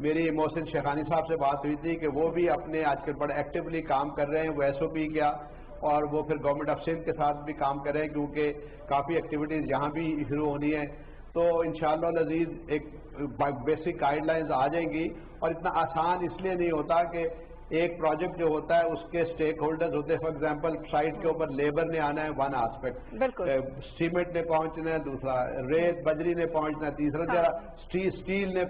میری محسن شیخانی صاحب سے بات ہوئی تھی کہ وہ بھی اپنے آج کل بڑے ایکٹیولی کام کر رہے ہیں، وہ ایس او پی کیا اور وہ پھر گورنمنٹ آف سندھ کے ساتھ بھی کام کر رہے ہیں کیونکہ کافی ایکٹیویٹیز یہاں بھی شروع ہونی ہیں. تو انشاءاللہ العزیز ایک بیسک گائیڈ لائنز آ جائیں گی. اور اتنا آسان اس لیے نہیں ہوتا کہ ایک پروجیکٹ جو ہوتا ہے اس کے اسٹیک ہولڈرز ہوتے ہیں. فار ایگزامپل سائٹ کے اوپر لیبر نے آنا ہے ون آسپیکٹ، سیمنٹ نے پہنچنا ہے دوسرا، ریت بجری نے پہنچنا ہے تیسرا، اسٹیل نے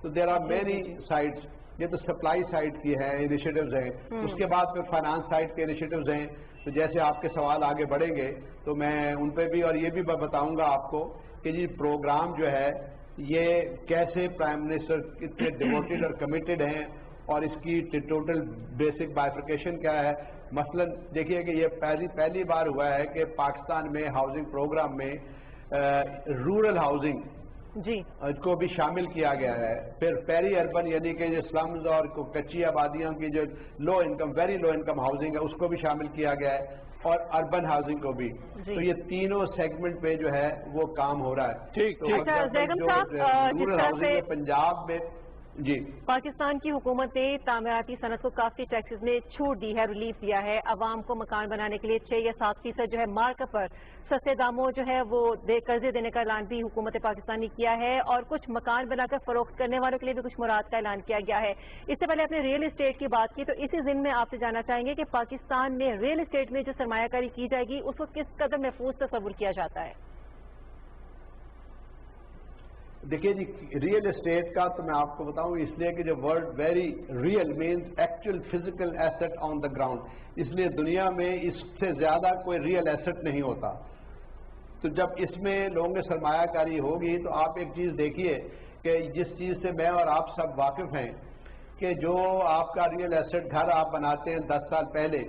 تو دیر آر مینی سائٹس. یہ تو سپلائی سائٹ کی ہے انیشیٹوز ہیں. اس کے بعد پھر فائنانس سائٹ کے انیشیٹوز ہیں. تو جیسے آپ کے سوال آگے بڑھیں گے تو میں ان پہ بھی اور یہ بھی بتاؤں گا آپ کو کہ جی پروگرام جو ہے یہ کیسے پرائم منسٹر کتنے ڈیووٹیڈ اور کمیٹڈ ہیں اور اس کی ٹوٹل بیسک بائفرکیشن کیا ہے. مثلا دیکھیے کہ یہ پہلی بار ہوا ہے کہ پاکستان میں ہاؤسنگ پروگرام میں رورل ہاؤسنگ جی کو بھی شامل کیا گیا ہے. پھر پیری اربن یعنی کہ جو سلمز اور کچی آبادیوں کی جو low income very low income housing ہے اس کو بھی شامل کیا گیا ہے اور اربن ہاؤسنگ کو بھی. تو یہ تینوں سیگمنٹ پہ جو ہے وہ کام ہو رہا ہے. رورل ہاؤسنگ پنجاب میں جی پاکستان کی حکومت نے تعمیراتی صنعت کو کافی ٹیکسز میں چھوٹ دی ہے، ریلیف دیا ہے. عوام کو مکان بنانے کے لیے 6 یا 7% جو ہے مارکیٹ پر سستے داموں جو ہے وہ قرضے دینے کا اعلان بھی حکومت پاکستان نے کیا ہے اور کچھ مکان بنا کر فروخت کرنے والوں کے لیے بھی کچھ مراد کا اعلان کیا گیا ہے. اس سے پہلے آپ نے ریئل اسٹیٹ کی بات کی تو اسی ضمن میں آپ سے جاننا چاہیں گے کہ پاکستان میں ریئل اسٹیٹ میں جو سرمایہ کاری کی جائے گی اس کو کس قدر محفوظ تصور کیا جاتا ہے؟ دیکھیے جی ریئل اسٹیٹ کا تو میں آپ کو بتاؤں اس لیے کہ جو word very real means actual physical asset on the ground. اس لیے دنیا میں اس سے زیادہ کوئی ریئل ایسٹ نہیں ہوتا. تو جب اس میں لوگوں کی سرمایہ کاری ہوگی تو آپ ایک چیز دیکھیے کہ جس چیز سے میں اور آپ سب واقف ہیں کہ جو آپ کا ریئل ایسٹ گھر آپ بناتے ہیں 10 سال پہلے،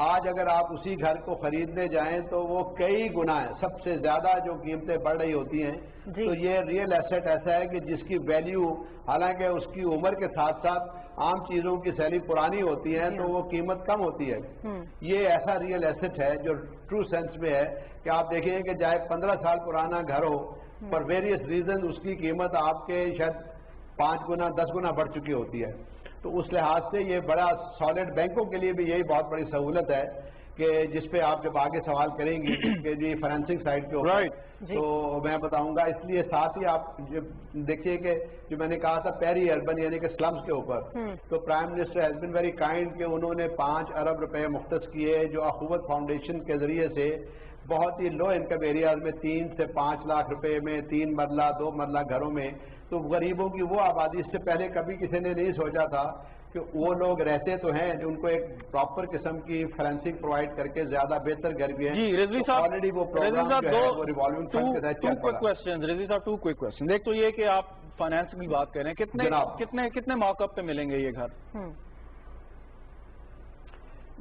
آج اگر آپ اسی گھر کو خریدنے جائیں تو وہ کئی گنا ہے، سب سے زیادہ جو قیمتیں بڑھ رہی ہوتی ہیں. تو یہ ریئل ایسٹ ایسا ہے کہ جس کی ویلیو حالانکہ اس کی عمر کے ساتھ ساتھ عام چیزوں کی سیلی پرانی ہوتی ہے تو وہ قیمت کم ہوتی ہے. یہ ایسا ریئل ایسٹ ہے جو ٹرو سینس میں ہے کہ آپ دیکھیں کہ چاہے 15 سال پرانا گھر ہو پر ویریس ریزن اس کی قیمت آپ کے شاید 5 گنا 10 گنا بڑھ چکی ہوتی ہے. تو اس لحاظ سے یہ بڑا سالڈ بینکوں کے لیے بھی یہی بہت بڑی سہولت ہے کہ جس پہ آپ جب آگے سوال کریں گے کہ جی فائنینسنگ سائٹ کے اوپر تو میں بتاؤں گا. اس لیے ساتھ ہی آپ دیکھیے کہ جو میں نے کہا تھا پیری اربن یعنی کہ سلمز کے اوپر تو prime minister has been very kind کہ انہوں نے 5 ارب روپے مختص کیے جو اخوت فاؤنڈیشن کے ذریعے سے بہت ہی لو انکم ایریاز میں 3 سے 5 لاکھ روپے میں 3 مرلہ 2 مرلہ گھروں میں تو غریبوں کی وہ آبادی اس سے پہلے کبھی کسی نے نہیں سوچا تھا کہ وہ لوگ رہتے تو ہیں جو ان کو ایک پراپر قسم کی فائنینسنگ پرووائڈ کر کے زیادہ بہتر گھر بھی ہیں. جی رضوی صاحب آلریڈی وہ پروگرام جو ہے وہ ریوالونگ فنڈ کے تحت چل رہا ہے. رضوی صاحب 2 کوئک کوسچن. ایک تو یہ کہ آپ فائنانس کی بات کر رہے ہیں کتنے موقع پہ ملیں گے یہ گھر؟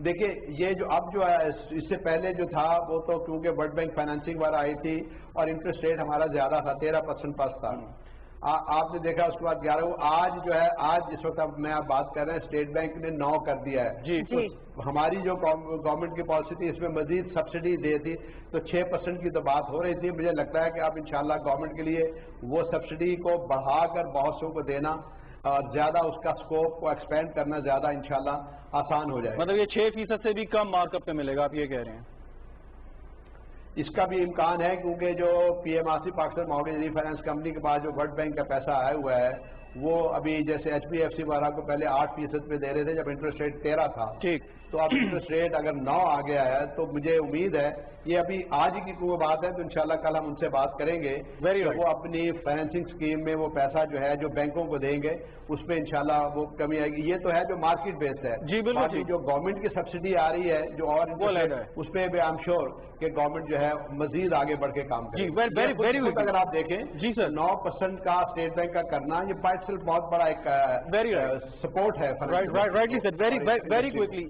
دیکھیں یہ جو اب جو ہے اس سے پہلے جو تھا وہ تو کیونکہ ورلڈ بینک فائنینسنگ والا آئی تھی اور انٹرسٹ ریٹ ہمارا زیادہ تھا 13% پاس تھا. آپ نے دیکھا اس کے بعد 11 آج جو ہے آج جس وقت اب میں آپ بات کر رہے ہیں اسٹیٹ بینک نے 9 کر دیا ہے. جی ہماری جو گورنمنٹ کی پالیسی تھی اس میں مزید سبسڈی دے تھی تو 6% کی تو بات ہو رہی تھی. مجھے لگتا ہے کہ اب انشاءاللہ گورنمنٹ کے لیے وہ سبسڈی کو بڑھا کر بہت سو کو دینا اور زیادہ اس کا سکوپ کو ایکسپینڈ کرنا زیادہ انشاءاللہ آسان ہو جائے. مطلب یہ 6% سے بھی کم مارک اپ پہ ملے گا آپ یہ کہہ رہے ہیں؟ اس کا بھی امکان ہے کیونکہ جو P M R C Pakistan mortgage refinance company کے پاس جو ورلڈ بینک کا پیسہ آیا ہوا ہے وہ ابھی جیسے ایچ پی ایف سی وغیرہ کو پہلے 8% پہ دے رہے تھے جب انٹرسٹ ریٹ 13 تھا. ٹھیک تو اب انٹرسٹ ریٹ اگر 9 آ گیا ہے تو مجھے امید ہے یہ ابھی آج کی کوئی بات ہے تو انشاءاللہ کل ہم ان سے بات کریں گے وہ اپنی فائنینسنگ اسکیم میں وہ پیسہ جو ہے جو بینکوں کو دیں گے اس میں انشاءاللہ وہ کمی آئے گی. یہ تو ہے جو مارکیٹ بیسڈ ہے. جی بالکل. جو گورنمنٹ کی سبسڈی آ رہی ہے جو اور اس پہ بھی آئی ایم شیور کہ گورنمنٹ جو ہے مزید آگے بڑھ کے کام کرے. اگر آپ دیکھیں جی سر 9% کا اسٹیٹ بینک کا کرنا یہ بائی سیلف بہت بڑا ایک سپورٹ ہے.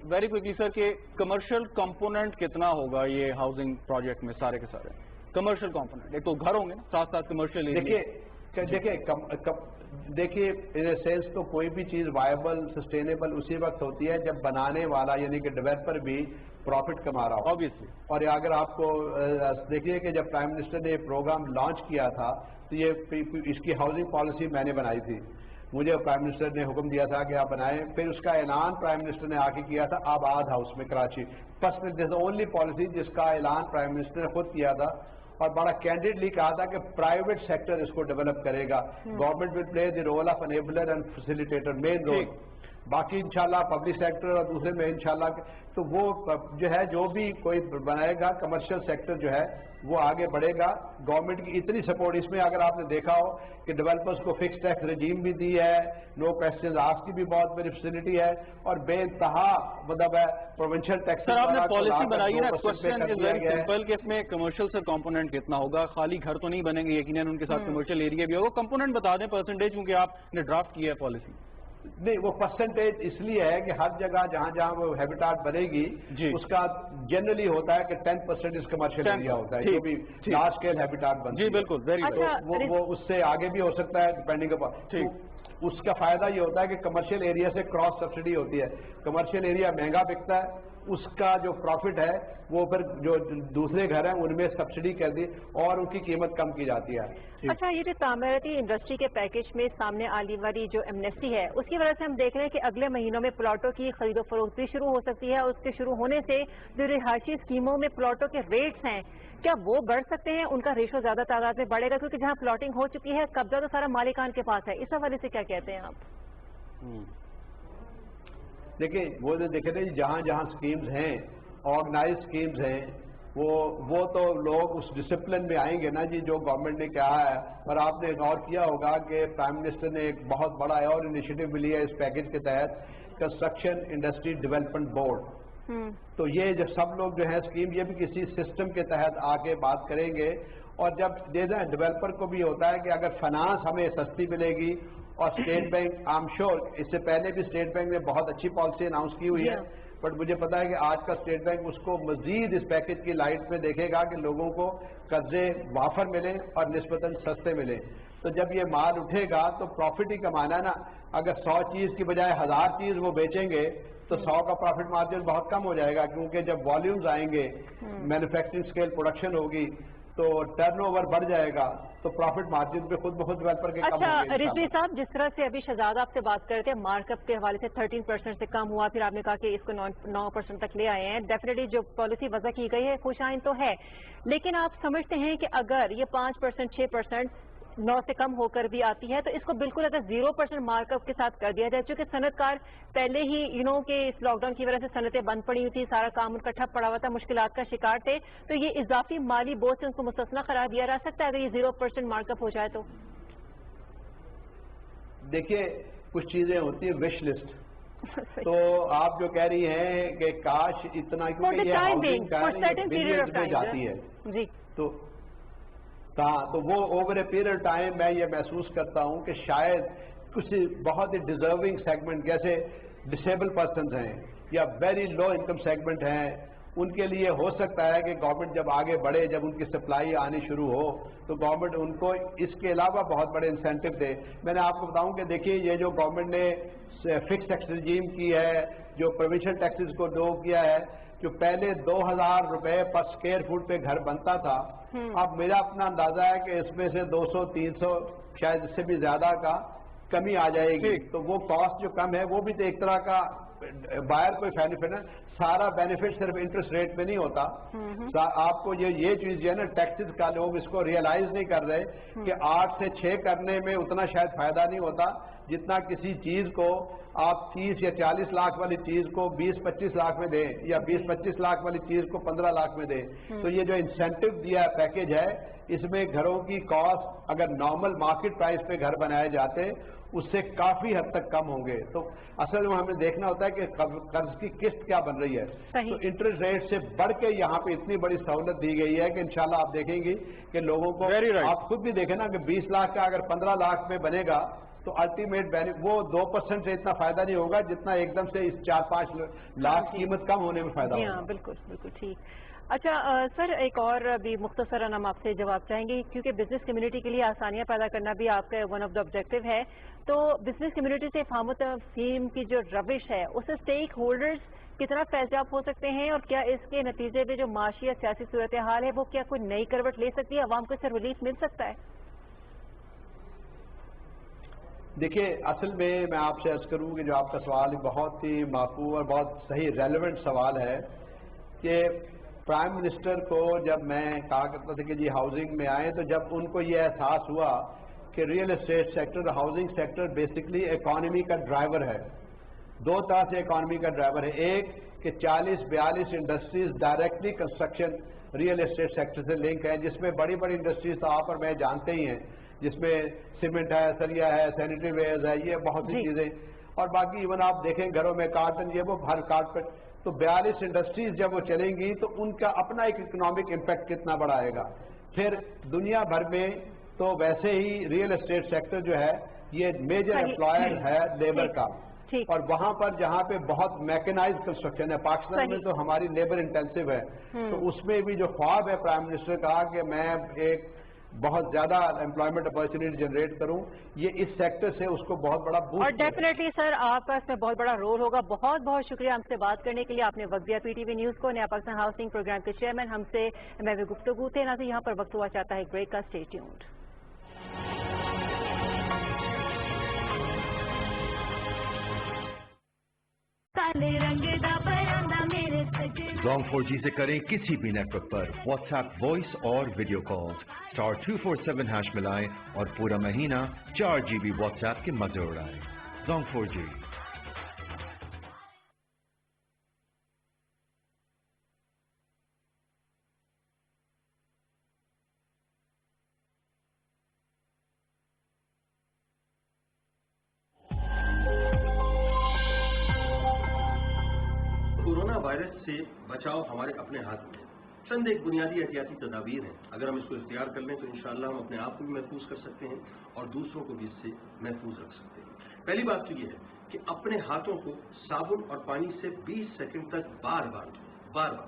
ویری کوئکلی سر کہ کمرشل کمپوننٹ کتنا ہوگا یہ ہاؤسنگ پروجیکٹ میں سارے کے سارے کمرشل کمپوننٹ؟ ایک تو گھر ہوں گے ساتھ ساتھ کمرشل. دیکھیے ان سینس تو کوئی بھی چیز وائبل سسٹینیبل اسی وقت ہوتی ہے جب بنانے والا یعنی کہ ڈیولپر بھی پروفٹ کما رہا ہو آبویسلی. اور اگر آپ کو دیکھیے کہ جب پرائم منسٹر نے یہ پروگرام لانچ کیا تھا تو یہ اس کی ہاؤسنگ پالیسی میں نے بنائی تھی مجھے پرائم منسٹر نے حکم دیا تھا کہ آپ بنائیں. پھر اس کا اعلان پرائم منسٹر نے آ کے کیا تھا آباد ہاؤس میں Karachi. Personal this only policy جس کا اعلان پرائم منسٹر نے خود کیا تھا اور بڑا کینڈیڈلی کہا تھا کہ پرائیویٹ سیکٹر اس کو ڈیولپ کرے گا. Government will play the role of enabler and facilitator, main role. باقی انشاءاللہ پبلک سیکٹر اور دوسرے میں انشاءاللہ تو وہ جو ہے جو بھی کوئی بنائے گا کمرشل سیکٹر جو ہے وہ آگے بڑھے گا. گورنمنٹ کی اتنی سپورٹ اس میں اگر آپ نے دیکھا ہو کہ ڈیولپرز کو فکس ٹیکس رجیم بھی دی ہے, نو کوسچنز آسک کی بھی بہت بڑی فیسلٹی ہے اور بے انتہا مطلب ہے پروونشل ٹیکس. سر آپ نے پالیسی بنائی ہے, کوسچن از ویری سمپل کہ اس میں کمرشل سے کمپوننٹ کتنا ہوگا, خالی گھر تو نہیں بنیں گے, یقیناً ان کے ساتھ کمرشل ایریا بھی ہوگا. کمپوننٹ بتا دیں پرسنٹیج, کیونکہ آپ نے ڈرافٹ کیا ہے پالیسی. نہیں وہ پرسنٹیج اس لیے ہے کہ ہر جگہ جہاں جہاں وہ ہیبیٹاٹ بنے گی اس کا جنرلی ہوتا ہے کہ 10% کمرشل ایریا ہوتا ہے جو بھی لارج اسکیل ہیبیٹاٹ بنتا ہے. جی بالکل, ویری وہ اس سے آگے بھی ہو سکتا ہے ڈپینڈنگ اپون. اس کا فائدہ یہ ہوتا ہے کہ کمرشل ایریا سے کراس سبسڈی ہوتی ہے. کمرشل ایریا مہنگا بکتا ہے, اس کا جو پروفٹ ہے وہ پھر جو دوسرے گھر ہیں ان میں سبسڈی کر دی اور ان کی قیمت کم کی جاتی ہے. اچھا, یہ جو تعمیراتی انڈسٹری کے پیکج میں سامنے آنے والی جو ایمنیسٹی ہے اس کی وجہ سے ہم دیکھ رہے ہیں کہ اگلے مہینوں میں پلاٹوں کی خرید و فروخت بھی شروع ہو سکتی ہے. اس کے شروع ہونے سے جو رہائشی اسکیموں میں پلاٹوں کے ریٹس ہیں کیا وہ بڑھ سکتے ہیں, ان کا ریشو زیادہ تعداد میں بڑھے گا, کیونکہ جہاں پلاٹنگ ہو چکی ہے قبضہ تو سارا مالکان کے پاس ہے. اس حوالے سے کیا کہتے ہیں آپ؟ دیکھیں وہ دیکھیں جہاں جہاں اسکیمز ہیں, آرگنائز اسکیمز ہیں, وہ تو لوگ اس ڈسپلن میں آئیں گے نا جی جو گورنمنٹ نے کہا ہے. اور آپ نے غور کیا ہوگا کہ پرائم منسٹر نے ایک بہت بڑا اور انیشیٹو بھی لیا ہے اس پیکج کے تحت, کنسٹرکشن انڈسٹری ڈیولپمنٹ بورڈ. تو یہ جو سب لوگ جو ہیں اسکیم یہ بھی کسی سسٹم کے تحت آ کے بات کریں گے. اور جب ڈیولپر کو بھی ہوتا ہے کہ اگر فنانس ہمیں سستی ملے گی, اور state bank I am sure اس سے پہلے بھی اسٹیٹ بینک نے بہت اچھی پالیسی اناؤنس کی ہوئی ہے, بٹ مجھے پتا ہے کہ آج کا اسٹیٹ بینک اس کو مزید اس پیکج کی لائٹ میں دیکھے گا کہ لوگوں کو قرضے وافر ملیں اور نسبتاً سستے ملیں. تو جب یہ مال اٹھے گا تو پروفٹ ہی کمانا ہے نا. اگر 100 چیز کی بجائے 1000 چیز وہ بیچیں گے تو 100 کا پروفٹ مارجن بہت کم ہو جائے گا, کیونکہ جب والیومز آئیں گے, مینوفیکچرنگ اسکیل پروڈکشن ہوگی تو ٹرن اوور بڑھ جائے گا, تو پروفٹ مارجن پہ خود بخود ڈیولپر کے کم ہوں گے. اچھا رضوی صاحب, جس طرح سے ابھی شہزاد آپ سے بات کرتے ہیں مارک اپ کے حوالے سے 13% سے کم ہوا, پھر آپ نے کہا کہ اس کو 9% تک لے آئے ہیں. ڈیفینیٹلی جو پالیسی وضع کی گئی ہے خوش آئند تو ہے, لیکن آپ سمجھتے ہیں کہ اگر یہ 5%, 6%, 9 سے کم ہو کر بھی آتی ہے تو اس کو بالکل اگر 0% مارک اپ کے ساتھ کر دیا جائے, چونکہ صنعت کار پہلے ہی کہ اس لاک ڈاؤن کی وجہ سے صنعتیں بند پڑی ہوئی تھی, سارا کام ان کا ٹھپ پڑا ہوا تھا, مشکلات کا شکار تھے, تو یہ اضافی مالی بوجھ سے ان کو مستثنی قرار دیا جا سکتا ہے اگر یہ 0% مارک اپ ہو جائے تو؟ دیکھیے کچھ چیزیں ہوتی ہیں وش لسٹ, تو آپ جو کہہ رہی ہیں کہ کاش اتنا, کیونکہ یہ ہاؤسنگ کا جاتی ہے جی, تو وہ اوور اے پیریڈ ٹائم میں یہ محسوس کرتا ہوں کہ شاید کچھ بہت ہی ڈیزرونگ سیگمنٹ جیسے ڈسیبل پرسنز ہیں یا ویری لو انکم سیگمنٹ ہیں, ان کے لیے ہو سکتا ہے کہ گورنمنٹ جب آگے بڑھے, جب ان کی سپلائی آنی شروع ہو تو گورنمنٹ ان کو اس کے علاوہ بہت بڑے انسینٹو دے. میں نے آپ کو بتاؤں کہ دیکھیے یہ جو گورنمنٹ نے فکس ٹیکس رجیم کی ہے, جو پروونشل ٹیکسز کو ڈو کیا ہے, جو پہلے 2000 روپے پر اسکوائر فٹ پہ گھر بنتا تھا, اب میرا اپنا اندازہ ہے کہ اس میں سے 200, 300 شاید اس سے بھی زیادہ کا کمی آ جائے گی. تو وہ کاسٹ جو کم ہے وہ بھی تو ایک طرح کا بائر کوئی بینیفٹ ہے. سارا بینیفٹ صرف انٹرسٹ ریٹ پہ نہیں ہوتا. آپ کو یہ چیز جو ہے نا ٹیکسز کا لوگ اس کو ریئلائز نہیں کر رہے کہ 8 سے 6 کرنے میں اتنا شاید فائدہ نہیں ہوتا جتنا کسی چیز کو آپ 30 یا 40 لاکھ والی چیز کو 20-25 لاکھ میں دیں, یا 20-25 لاکھ والی چیز کو 15 لاکھ میں دیں. تو یہ جو انسینٹو دیا پیکج ہے, اس میں گھروں کی کاسٹ اگر نارمل مارکیٹ پرائس پہ گھر بنائے جاتے اس سے کافی حد تک کم ہوں گے. تو اصل میں ہمیں دیکھنا ہوتا ہے کہ قرض کی قسط کیا بن رہی ہے. تو انٹرسٹ ریٹ سے بڑھ کے یہاں پہ اتنی بڑی سہولت دی گئی ہے کہ انشاءاللہ آپ دیکھیں گی کہ لوگوں کو, آپ خود بھی دیکھیں نا کہ 20 لاکھ کا اگر 15 لاکھ میں بنے گا تو الٹیمیٹ وہ 2% سے اتنا فائدہ نہیں ہوگا جتنا ایک دم سے اس 4-5 لاکھ قیمت کم ہونے میں فائدہ ہوگا. بالکل بالکل ٹھیک. اچھا سر, ایک اور بھی مختصراً ہم آپ سے جواب چاہیں گے, کیونکہ بزنس کمیونٹی کے لیے آسانیاں پیدا کرنا بھی آپ کا ون آف دا آبجیکٹو ہے. تو بزنس کمیونٹی سے افہام و تفہیم کی جو روش ہے اس سے اسٹیک ہولڈرز کتنا فیضیاب ہو سکتے ہیں, اور کیا اس کے نتیجے میں جو معاشی یا سیاسی صورتحال ہے وہ کیا کوئی نئی کروٹ لے سکتی ہے, عوام کو اس سے ریلیف مل سکتا ہے؟ دیکھیے اصل میں آپ سے عرض کروں کہ جو آپ کا سوال بہت ہی معقول اور بہت صحیح ریلیونٹ سوال ہے کہ پرائم منسٹر کو جب میں کہا کرتا تھا کہ جی ہاؤسنگ میں آئیں، تو جب ان کو یہ احساس ہوا کہ real estate sector, housing sector basically economy کا ڈرائیور ہے. دو طرح سے اکانومی کا ڈرائیور ہے. ایک کہ 40-42 industries directly construction real estate sector سے لنک ہیں، جس میں بڑی بڑی انڈسٹریز تو آپ اور میں جانتے ہی ہیں، جس میں سیمنٹ ہے، سریا ہے، سینیٹری ویئرز ہے، یہ بہت سی چیزیں، اور باقی ایون آپ دیکھیں گھروں میں کارٹن، یہ وہ ہر کارپیٹ. تو 42 انڈسٹریز جب وہ چلیں گی تو ان کا اپنا ایک اکنامک امپیکٹ کتنا بڑا آئے گا. پھر دنیا بھر میں تو ویسے ہی ریئل اسٹیٹ سیکٹر جو ہے یہ میجر امپلائر ہے لیبر کا، اور وہاں پر جہاں پہ بہت میکنائز کنسٹرکشن ہے، پاکستان میں تو ہماری لیبر انٹینسو ہے، تو اس میں بھی جو خواب ہے پرائم منسٹر کا کہ میں ایک بہت زیادہ امپلائمنٹ اپارچونیٹی جنریٹ کروں، یہ اس سیکٹر سے اس کو بہت بڑا بوسٹ. اور ڈیفینیٹلی سر آپ کا اس میں بہت بڑا رول ہوگا. بہت بہت شکریہ ہم سے بات کرنے کے لیے. آپ نے وقت دیا پی ٹی وی نیوز کو. نیا پاکستان ہاؤسنگ پروگرام کے چیئرمین ہم سے محو گفتگو تھے. ناظرین یہاں پر وقت ہوا چاہتا ہے بریک کا. Stay tuned. زونگ 4G سے کریں کسی بھی نیٹ ورک پر واٹس ایپ وائس اور ویڈیو کال. *247# ملائیں اور پورا مہینہ 4 GB واٹس ایپ کے مزے اڑائیں. زونگ 4G. کورونا وائرس سے بچاؤ ہمارے اپنے ہاتھ میں ہے. چند ایک بنیادی احتیاطی تدابیر ہیں. اگر ہم اس کو اختیار کر لیں تو انشاءاللہ ہم اپنے آپ کو بھی محفوظ کر سکتے ہیں اور دوسروں کو بھی اس سے محفوظ رکھ سکتے ہیں. پہلی بات تو یہ ہے کہ اپنے ہاتھوں کو صابن اور پانی سے 20 سیکنڈ تک بار بار دھوئیں.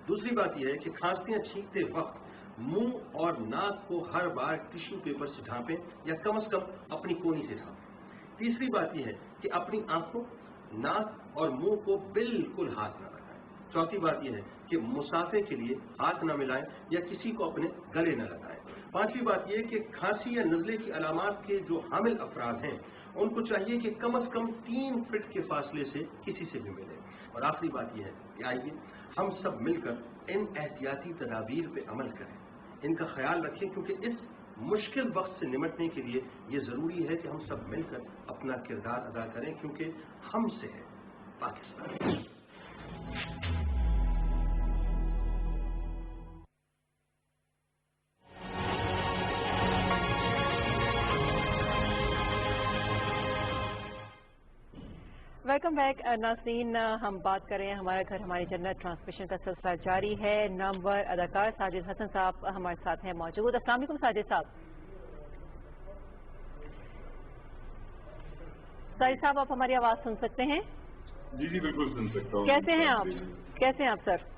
دوسری بات یہ ہے کہ کھانسیاں چھینکتے وقت منہ اور ناک کو ہر بار ٹیشو پیپر سے ڈھانپیں یا کم از کم اپنی کونی سے ڈھانپیں. تیسری بات یہ ہے کہ اپنی آنکھوں، ناک اور منہ کو بالکل ہاتھ نہ لگائیں. چوتھی بات یہ ہے کہ مسافے کے لیے ہاتھ نہ ملائیں یا کسی کو اپنے گلے نہ لگائیں. پانچویں بات یہ ہے کہ کھانسی یا نزلے کی علامات کے جو حامل افراد ہیں ان کو چاہیے کہ کم از کم 3 فٹ کے فاصلے سے کسی سے بھی ملیں. اور آخری بات یہ ہے کہ آئیے ہم سب مل کر ان احتیاطی تدابیر پہ عمل کریں، ان کا خیال رکھیں، کیونکہ اس مشکل وقت سے نمٹنے کے لیے یہ ضروری ہے کہ ہم سب مل کر اپنا کردار ادا کریں، کیونکہ ہم سے ہے پاکستان. Welcome back. ناظرین ہم بات کر رہے ہیں ہمارا گھر ہماری جنت ٹرانسمیشن کا سلسلہ جاری ہے. نامور اداکار ساجد حسن صاحب ہمارے ساتھ ہیں موجود. السلام علیکم ساجد صاحب. ساجد صاحب آپ ہماری آواز سن سکتے ہیں؟ جی جی بالکل سن سکتا ہوں. کیسے ہیں آپ؟ کیسے ہیں آپ سر؟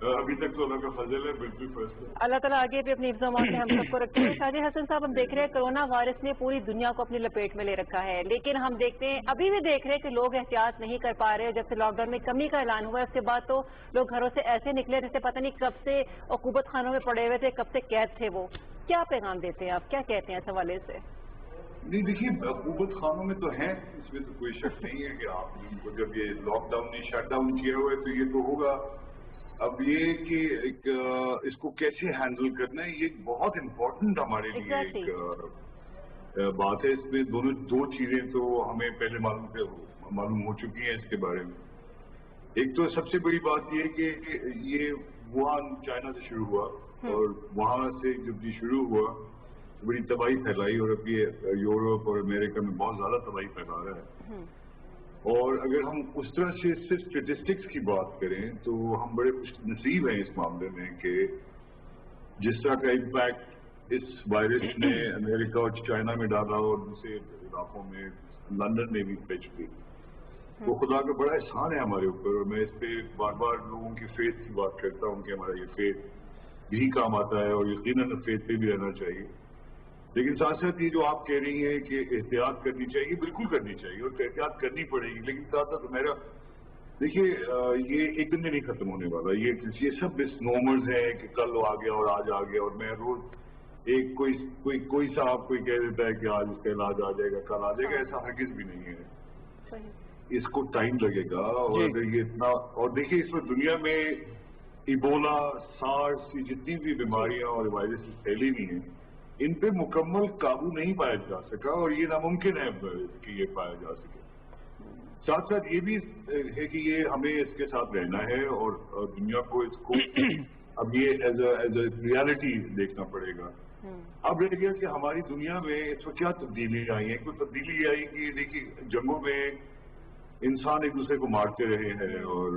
ابھی تک تو اللہ کا فضل ہے، بالکل فرسٹ ہے. اللہ تعالیٰ آگے بھی اپنی حفظ و امان سے ہم سب کو رکھتے ہیں. ساجد حسن صاحب ہم دیکھ رہے ہیں کرونا وائرس نے پوری دنیا کو اپنی لپیٹ میں لے رکھا ہے، لیکن ہم دیکھتے ہیں ابھی بھی دیکھ رہے ہیں کہ لوگ احتیاط نہیں کر پا رہے. جب سے لاک ڈاؤن میں کمی کا اعلان ہوا ہے اس کے بعد تو لوگ گھروں سے ایسے نکلے جیسے پتہ نہیں کب سے عقوبت خانوں میں پڑے ہوئے تھے، کب سے قید تھے. وہ کیا پیغام دیتے ہیں آپ، کیا کہتے ہیں اس حوالے سے؟ نہیں دیکھیے عقوبت خانوں میں تو ہیں، اس میں تو کوئی شک نہیں ہے کہ آپ کو جب یہ لاک ڈاؤن نے شٹ ڈاؤن کیا ہوا ہے تو یہ تو ہوگا. اب یہ کہ اس کو کیسے ہینڈل کرنا ہے یہ بہت امپورٹنٹ ہمارے لیے ایک بات ہے. اس میں دو چیزیں تو ہمیں پہلے معلوم ہو چکی ہیں اس کے بارے میں. ایک تو سب سے بڑی بات یہ کہ یہ ووہان چائنا سے شروع ہوا اور وہاں سے جب یہ شروع ہوا بڑی تباہی پھیلائی اور اب یہ یورپ اور امریکہ میں بہت زیادہ تباہی پھیلا رہا ہے. اور اگر ہم اس طرح سے صرف اسٹیٹسٹکس کی بات کریں تو ہم بڑے خوش نصیب ہیں اس معاملے میں کہ جس طرح کا امپیکٹ اس وائرس نے امریکہ اور چائنا میں ڈالا اور دوسرے علاقوں میں لندن میں بھی پیچ گئی، وہ خدا کا بڑا احسان ہے ہمارے اوپر. اور میں اس پہ بار بار لوگوں کی فیتھ کی بات کرتا ہوں کہ ہمارا یہ فیتھ بھی کام آتا ہے اور یقیناً فیتھ پہ بھی رہنا چاہیے. لیکن ساتھ ساتھ یہ جو آپ کہہ رہی ہیں کہ احتیاط کرنی چاہیے، بالکل کرنی چاہیے اور احتیاط کرنی پڑے گی. لیکن ساتھ ساتھ میرا دیکھیے یہ ایک دن میں نہیں ختم ہونے والا. یہ سب مس نومرز ہیں کہ کل آ گیا اور آج آ گیا. اور میں روز ایک کوئی صاحب کوئی کہہ دیتا ہے کہ آج اس کا علاج آ جائے گا، کل آ جائے گا، ایسا ہرگز بھی نہیں ہے. اس کو ٹائم لگے گا. اور اگر یہ اتنا، اور دیکھیے اس میں دنیا میں ایبولا، سارس، یہ جتنی بھی بیماریاں اور وائرس پھیلی ہوئی ہیں ان پہ مکمل قابو نہیں پایا جا سکا، اور یہ ناممکن ہے کہ یہ پایا جا سکے. ساتھ ساتھ یہ بھی ہے کہ یہ ہمیں اس کے ساتھ رہنا ہے اور دنیا کو اس کو اب یہ ایز اے ریالٹی دیکھنا پڑے گا. اب رہ گیا کہ ہماری دنیا میں اس وقت کیا تبدیلی آئی ہیں. کوئی تبدیلی آئی کہ دیکھیے جنگوں میں انسان ایک دوسرے کو مارتے رہے ہیں اور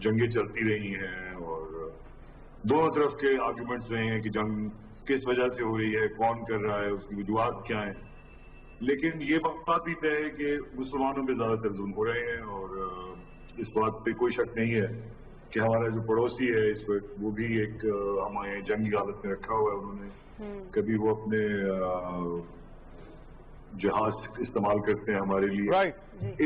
جنگیں چلتی رہی ہیں اور دونوں طرف کے آرگومنٹس رہے ہیں کہ جنگ کس وجہ سے ہو رہی ہے، کون کر رہا ہے، اس کی وجوہات کیا ہیں. لیکن یہ بات بھی طے ہے کہ مسلمانوں پہ زیادہ تر ظلم ہو رہے ہیں اور اس بات پہ کوئی شک نہیں ہے کہ ہمارا جو پڑوسی ہے اس وقت وہ بھی ایک ہمیں جنگی حالت میں رکھا ہوا ہے. انہوں نے کبھی وہ اپنے جہاز استعمال کرتے ہیں ہمارے لیے.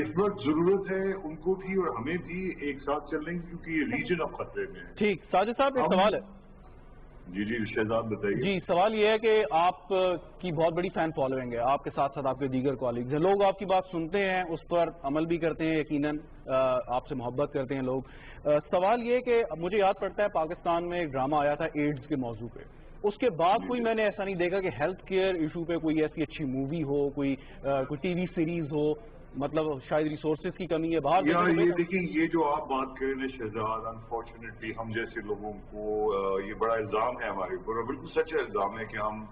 اس وقت ضرورت ہے ان کو بھی اور ہمیں بھی ایک ساتھ چلنے کی، کیونکہ یہ ریجن اب خطرے میں ہے. ٹھیک، ساجد صاحب ایک سوال ہے. جی شہزاد بتائیے. جی سوال یہ ہے کہ آپ کی بہت بڑی فین فالوئنگ ہے، آپ کے ساتھ ساتھ آپ کے دیگر کالیگز ہیں، لوگ آپ کی بات سنتے ہیں، اس پر عمل بھی کرتے ہیں، یقیناً آپ سے محبت کرتے ہیں لوگ. سوال یہ ہے کہ مجھے یاد پڑتا ہے پاکستان میں ایک ڈرامہ آیا تھا ایڈز کے موضوع پہ، اس کے بعد کوئی میں نے ایسا نہیں دیکھا کہ ہیلتھ کیئر ایشو پہ کوئی ایسی اچھی مووی ہو، کوئی ٹی وی سیریز ہو. مطلب شاید ریسورسز کی کمی ہے باہر. یہ دیکھیں، یہ جو آپ بات کریں نا شہزاد، انفارچونیٹلی ہم جیسے لوگوں کو یہ بڑا الزام ہے ہمارے اوپر، اور بالکل سچا الزام ہے کہ ہم،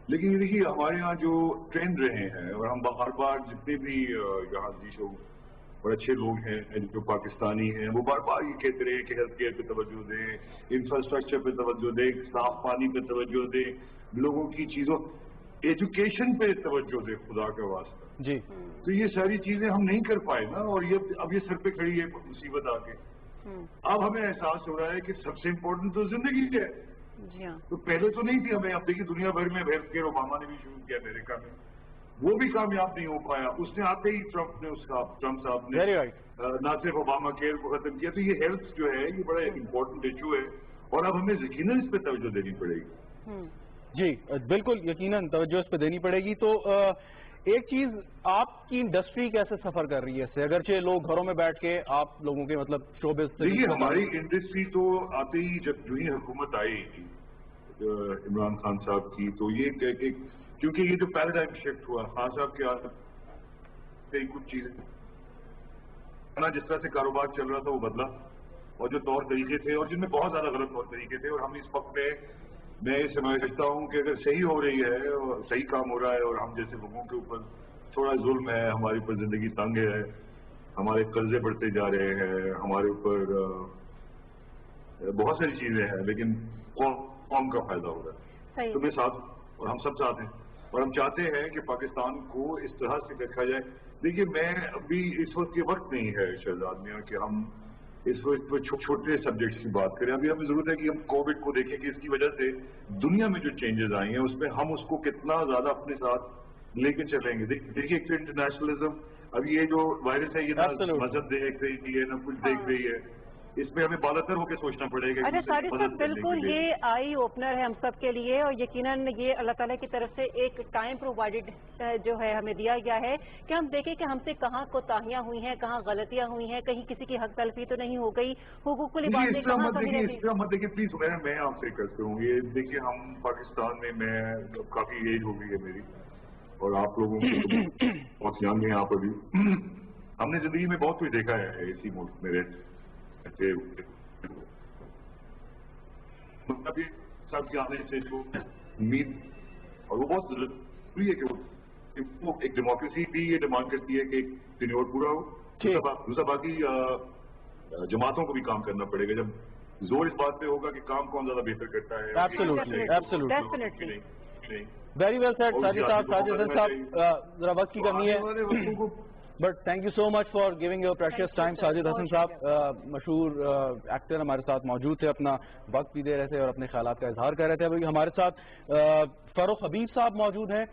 لیکن یہ دیکھیے ہمارے یہاں جو ٹرینڈ رہے ہیں اور ہم بار بار جتنے بھی یہاں جو بڑے اچھے لوگ ہیں جو پاکستانی ہیں وہ بار بار یہ کہتے رہے کہ ہیلتھ کیئر پہ توجہ دیں، انفراسٹرکچر پہ توجہ دیں، صاف پانی پہ توجہ دیں، لوگوں کی چیزوں، ایجوکیشن پہ توجہ دیں خدا کا واسطہ. جی تو یہ ساری چیزیں ہم نہیں کر پائے نا، اور اب یہ سر پہ کھڑی ہے مصیبت آ کے. اب ہمیں احساس ہو رہا ہے کہ سب سے امپورٹنٹ تو زندگی ہے. تو پہلے تو نہیں تھی ہمیں. اب دیکھیے دنیا بھر میں ہیلتھ کیئر اوباما نے بھی شروع کیا امریکہ میں، وہ بھی کامیاب نہیں ہو پایا. اس نے آتے ہی ٹرمپ صاحب نے نہ صرف اوباما کیئر کو ختم کیا. تو یہ ہیلتھ جو ہے یہ بڑا امپورٹنٹ ایشو ہے اور اب ہمیں یقیناً اس پہ توجہ دینی پڑے گی. جی بالکل یقیناً توجہ اس پہ دینی پڑے گی. تو ایک چیز، آپ کی انڈسٹری کیسے سفر کر رہی ہے اس سے، اگرچہ لوگ گھروں میں بیٹھ کے آپ لوگوں کے مطلب شعبے سے؟ دیکھیے ہماری انڈسٹری تو آتے ہی جب جو ہی حکومت آئی عمران خان صاحب کی، تو یہ کیونکہ یہ جو پیراڈائم شفٹ ہوا خان صاحب کے آتے کچھ چیزیں جس طرح سے کاروبار چل رہا تھا وہ بدلا، اور جو طور طریقے تھے اور جن میں بہت زیادہ غلط طور طریقے تھے، اور ہم اس وقت میں یہ سمجھتا ہوں کہ اگر صحیح ہو رہی ہے اور صحیح کام ہو رہا ہے اور ہم جیسے لوگوں کے اوپر تھوڑا ظلم ہے، ہمارے اوپر زندگی تنگ ہے، ہمارے قرضے بڑھتے جا رہے ہیں، ہمارے اوپر بہت ساری چیزیں ہیں، لیکن قوم کا فائدہ ہو رہا ہے. تو میں ساتھ، اور ہم سب ساتھ ہیں، اور ہم چاہتے ہیں کہ پاکستان کو اس طرح سے دیکھا جائے. دیکھیے میں ابھی اس وقت یہ وقت نہیں ہے شہزاد میاں کہ ہم اس وقت چھوٹے سبجیکٹس کی بات کریں. ابھی ہمیں ضرورت ہے کہ ہم کووڈ کو دیکھیں کہ اس کی وجہ سے دنیا میں جو چینجز آئی ہیں اس میں ہم اس کو کتنا زیادہ اپنے ساتھ لے کے چلیں گے. دیکھیے ایک تو انٹرنیشنلزم، اب یہ جو وائرس ہے یہ نہ مذہب دیکھ رہی ہے نہ کچھ دیکھ رہی ہے، اس میں ہمیں بالاتر ہو کے سوچنا پڑے گا. اچھا ساجد صاحب، بالکل یہ آئی اوپنر ہے ہم سب کے لیے، اور یقیناً یہ اللہ تعالیٰ کی طرف سے ایک ٹائم پرووائڈڈ جو ہے ہمیں دیا گیا ہے کہ ہم دیکھیں کہ ہم سے کہاں کوتاہیاں ہوئی ہیں، کہاں غلطیاں ہوئی ہیں، کہیں کسی کی حق تلفی تو نہیں ہو گئی، حقوق العباد کہاں کمی رہی. اس کا مت دیکھیے پلیز، میں آپ سے کرتا ہوں یہ دیکھیے، ہم پاکستان میں کافی ایج ہو گئی ہے میری، اور آپ لوگوں کو بہت ینگ ہیں آپ ابھی. ہم نے زندگی میں بہت کچھ دیکھا ہے اسی ملک میں رہتے، ابھی سب کے آنے سے جو امید، اور وہ بہت ضروری ہے کہ وہ ایک ڈیموکریسی بھی یہ ڈیمانڈ کرتی ہے کہ ایک ٹینیور پورا ہو. دوسرا باقی جماعتوں کو بھی کام کرنا پڑے گا. جب زور اس بات پہ ہوگا کہ کام کون زیادہ بہتر کرتا ہے. ویری ویل سیڈ ساجد صاحب. ساجد حسن صاحب ذرا وقت کی کمی ہے، but thank you so much for giving your precious time. Sajid Hasan صاحب مشہور ایکٹر ہمارے ساتھ موجود تھے، اپنا وقت بھی دے رہے تھے اور اپنے خیالات کا اظہار کر رہے تھے. ابھی ہمارے ساتھ فاروق حبیب صاحب موجود ہیں.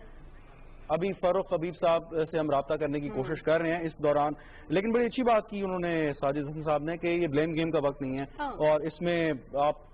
ابھی فاروق حبیب صاحب سے ہم رابطہ کرنے کی کوشش کر رہے ہیں اس دوران، لیکن بڑی اچھی بات کی انہوں نے ساجد حسن صاحب نے کہ یہ بلیم گیم کا وقت نہیں ہے، اور اس میں آپ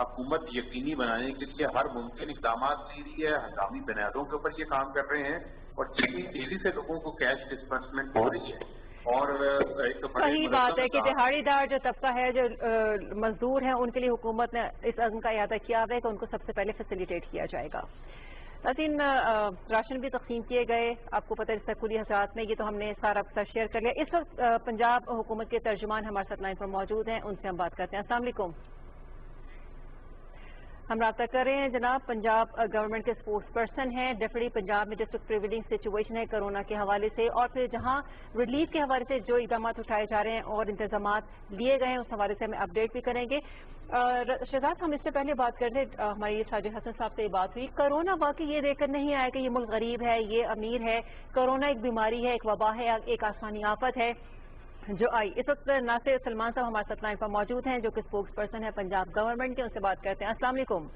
حکومت یقینی بنانے کے لیے ہر ممکن اقدامات لے رہی ہے، ہنگامی بنیادوں کے اوپر یہ کام کر رہے ہیں اور تیزی سے لوگوں کو کیش ڈسبرسمنٹ ہو رہی ہے۔ اور ایک صحیح بات ہے کہ دہاڑی دار جو طبقہ ہے، جو مزدور ہیں، ان کے لیے حکومت نے اس عزم کا اعادہ کیا ہے کہ ان کو سب سے پہلے فیسیلیٹیٹ کیا جائے گا۔ لیکن راشن بھی تقسیم کیے گئے، آپ کو پتہ ہے سکولی حضرات میں، یہ تو ہم نے سارا شیئر کر لیا۔ اس وقت پنجاب حکومت کے ترجمان ہمارے ساتھ لائن پر موجود ہیں، ان سے ہم بات کرتے ہیں۔ السلام علیکم، ہم رابطہ کر رہے ہیں جناب پنجاب گورنمنٹ کے اسپوکس پرسن ہیں۔ ڈیفینیٹلی پنجاب میں ڈسٹرکٹ پریویلنگ سچویشن ہے کرونا کے حوالے سے، اور پھر جہاں ریلیف کے حوالے سے جو اقدامات اٹھائے جا رہے ہیں اور انتظامات لیے گئے ہیں، اس حوالے سے ہمیں اپڈیٹ بھی کریں گے۔ شہزاد، ہم اس سے پہلے بات کر رہے ہیں، ہماری ساجد حسن صاحب سے یہ بات ہوئی، کرونا واقعی یہ دیکھ کر نہیں آیا کہ یہ ملک غریب ہے، یہ امیر ہے۔ کرونا ایک بیماری ہے، ایک وبا ہے، ایک آسمانی آفت ہے جو آئی۔ اس وقت ناصر سلمان صاحب ہمارے ساتھ لائن پر موجود ہیں، جو کہ اسپوکس پرسن ہے پنجاب گورنمنٹ کے، ان سے بات کرتے ہیں۔ السلام علیکم۔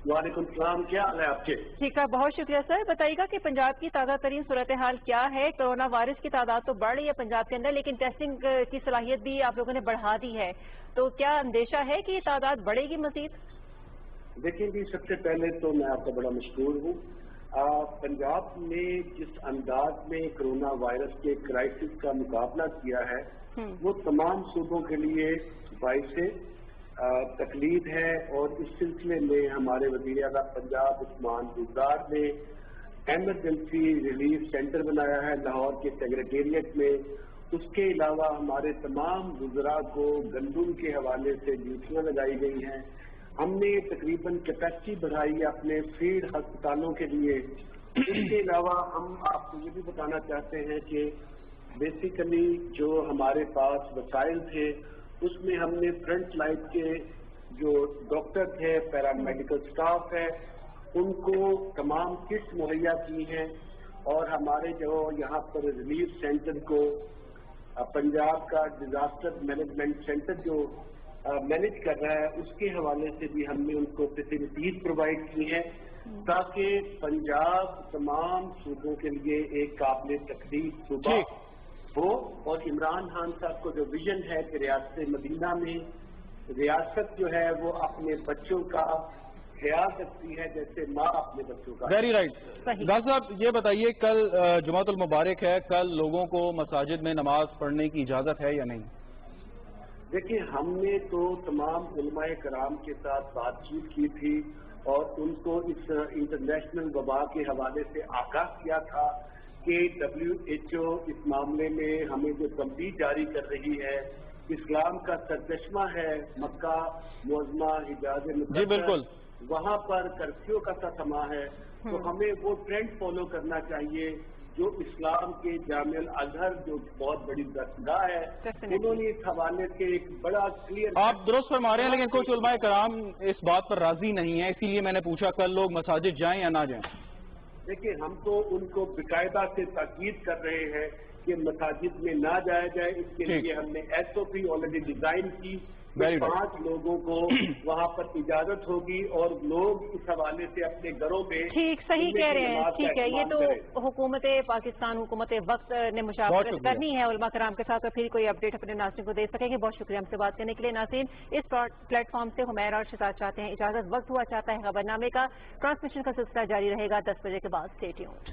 وعلیکم السلام، کیا حال ہے آپ کے؟ ٹھیک ہے، بہت شکریہ سر۔ بتائیے گا کہ پنجاب کی تازہ ترین صورتحال کیا ہے؟ کرونا وائرس کی تعداد تو بڑھ رہی ہے پنجاب کے اندر، لیکن ٹیسٹنگ کی صلاحیت بھی آپ لوگوں نے بڑھا دی ہے، تو کیا اندیشہ ہے کہ یہ تعداد بڑھے گی مزید؟ دیکھیں جی، سب سے پہلے تو میں آپ کا بڑا مشکور ہوں۔ پنجاب نے جس انداز میں کرونا وائرس کے کرائسس کا مقابلہ کیا ہے وہ تمام صوبوں کے لیے باعث تقلید ہے، اور اس سلسلے میں ہمارے وزیر اعلیٰ پنجاب عثمان بزدار نے ایمرجنسی ریلیف سینٹر بنایا ہے لاہور کے سیکریٹریٹ میں۔ اس کے علاوہ ہمارے تمام وزراء کو گندم کے حوالے سے ڈیوٹیاں لگائی گئی ہیں۔ ہم نے تقریباً کیپیسٹی بڑھائی ہے اپنے فیلڈ ہسپتالوں کے لیے۔ اس کے علاوہ ہم آپ کو یہ بھی بتانا چاہتے ہیں کہ بیسیکلی جو ہمارے پاس وسائل تھے اس میں ہم نے فرنٹ لائن کے جو ڈاکٹر تھے، پیرامیڈیکل سٹاف ہے، ان کو تمام کٹس مہیا کی ہیں، اور ہمارے جو یہاں پر ریلیف سینٹر کو پنجاب کا ڈیزاسٹر مینجمنٹ سینٹر جو مینج کر رہا ہے، اس کے حوالے سے بھی ہم نے ان کو فیسلٹیز پرووائڈ کی ہیں تاکہ پنجاب تمام صوبوں کے لیے ایک قابل تقلید صوبہ ہو۔ اور عمران خان صاحب کو جو ویژن ہے کہ ریاست مدینہ میں ریاست جو ہے وہ اپنے بچوں کا خیال رکھتی ہے جیسے ماں اپنے بچوں کا۔ Very right. ڈاکٹر صاحب یہ بتائیے، کل جمعۃ المبارک ہے، کل لوگوں کو مساجد میں نماز پڑھنے کی اجازت ہے یا نہیں؟ دیکھیں، ہم نے تو تمام علماء کرام کے ساتھ بات چیت کی تھی اور ان کو اس انٹرنیشنل وبا کے حوالے سے آگاہ کیا تھا کہ WHO اس معاملے میں ہمیں جو تنبیہ جاری کر رہی ہے، اسلام کا سرچشمہ ہے مکہ معظمہ حجاز مقدس، جی بالکل، وہاں پر کرفیو کا سما ہے، تو ہمیں وہ ٹرینڈ فالو کرنا چاہیے جو اسلام کے جامع الازہر جو بہت بڑی درسگاہ ہے، انہوں نے اس حوالے سے ایک بڑا کلیئر۔ آپ درست فرما رہے ہیں، لیکن کچھ علماء کرام اس بات پر راضی نہیں ہیں، اسی لیے میں نے پوچھا کل لوگ مساجد جائیں یا نہ جائیں۔ دیکھیں، ہم تو ان کو باقاعدہ سے تاکید کر رہے ہیں کہ مساجد میں نہ جایا جائے۔ اس کے لیے ہم نے SOP آلریڈی ڈیزائن کی، 5 لوگوں کو وہاں پر اجازت ہوگی اور لوگ اس حوالے سے اپنے گھروں میں۔ ٹھیک، صحیح کہہ رہے ہیں، ٹھیک ہے، یہ تو حکومت پاکستان، حکومت وقت نے مشاورت کرنی ہے علماء کرام کے ساتھ، اور پھر کوئی اپڈیٹ اپنے ناظرین کو دے سکیں گے۔ بہت شکریہ ہم سے بات کرنے کے لیے۔ ناظرین، اس پلیٹ فارم سے حمیرہ اور شہزاد چاہتے ہیں اجازت، وقت ہوا چاہتا ہے خبرنامے کا۔ ٹرانسمیشن کا سلسلہ جاری رہے گا 10 بجے کے بعد، اسٹے ٹیونڈ۔